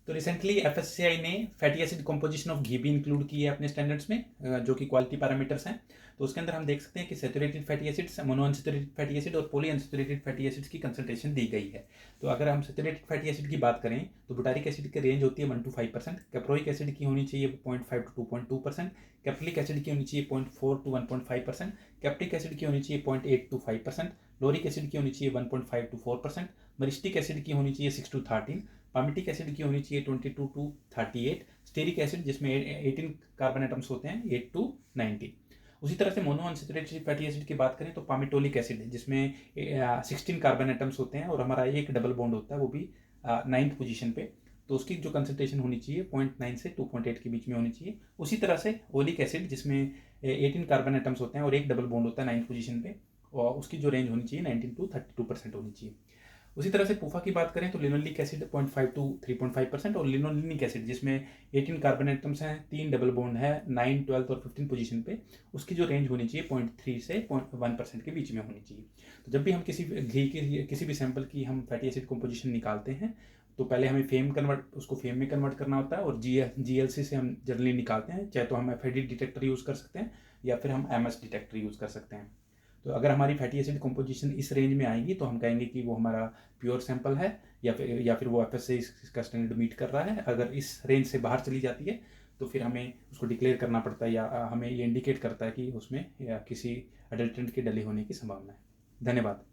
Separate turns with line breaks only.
तो recently FSCI ने fatty acid composition of घी भी इंक्लूड की है अपने स्टैंडर्ड्स में, जो कि क्वालिटी पैरामीटर्स हैं। तो उसके अंदर हम देख सकते हैं कि saturated fatty acids, monounsaturated fatty acid और पॉलीअनसैचुरेटेड फैटी एसिड्स की कंसंट्रेशन दी गई है। तो अगर हम सैचुरेटेड फैटी एसिड की बात करें तो बुटारिक एसिड की रेंज होती है 1 to 5%, कैप्रोइक एसिड की होनी चाहिए 0.5 to 2.2%, कैप्लिक एसिड की होनी चाहिए 0.4 to 1.5%, कैप्टिक एसिड की होनी चाहिए 0.8 to 5%, लोरिक एसिड की होनी चाहिए 1.5 to 4%, मरिस्टिक एसिड की होनी चाहिए 6 to 13, पामिटिक एसिड की होनी चाहिए 22 to 38, स्टेरिक एसिड जिसमें 18 कार्बन एटम्स होते हैं 8 to 19। उसी तरह से मोनोअनसैचुरेटेड फैटी एसिड की बात करें तो पामिटोलिक एसिड है जिसमें 16 कार्बन एटम्स होते हैं और हमारा एक डबल बॉन्ड होता है, वो भी 9th पोजीशन पे। तो उसकी जो कंसंट्रेशन होनी चाहिए 0.9 से 2.8 के बीच में होनी चाहिए। उसी तरह से ओलिक एसिड जिसमें 18 कार्बन एटम्स होते हैं और एक डबल बॉन्ड होता है 9th पोजीशन पे, और उसकी जो रेंज होनी चाहिए 19 to 32% होनी चाहिए। उसी तरह से पूफा की बात करें तो लिनोलिक एसिड 0.5 to 3.5% और लिनोलिनिक एसिड जिसमें 18 कार्बन एटम्स हैं, 3 डबल बॉन्ड है 9, 12 और 15 पोजीशन पे, उसकी जो रेंज होनी चाहिए 0.3 से 0.1% के बीच में होनी चाहिए। तो जब भी हम किसी घी की किसी भी सैंपल की हम फैटी एसिड कंपोजिशन निकालते हैं तो पहले हमें उसको फेम में कन्वर्ट करना होता है, और जीएलसी से हम जनरली निकालते हैं, चाहे तो हम एफआईडी डिटेक्टर यूज़ कर सकते हैं या फिर हम एमएस डिटेक्टर यूज़ कर सकते हैं। तो अगर हमारी फैटी एसिड कंपोजिशन इस रेंज में आएगी तो हम कहेंगे कि वो हमारा प्योर सैंपल है, या फिर वो एफएससी इसका स्टैंडर्ड मीट कर रहा है। अगर इस रेंज से बाहर चली जाती है तो फिर हमें उसको डिक्लेयर करना पड़ता है, या हमें ये इंडिकेट करता है कि उसमें या किसी अडल्टेंट के डले होने की संभावना है। धन्यवाद।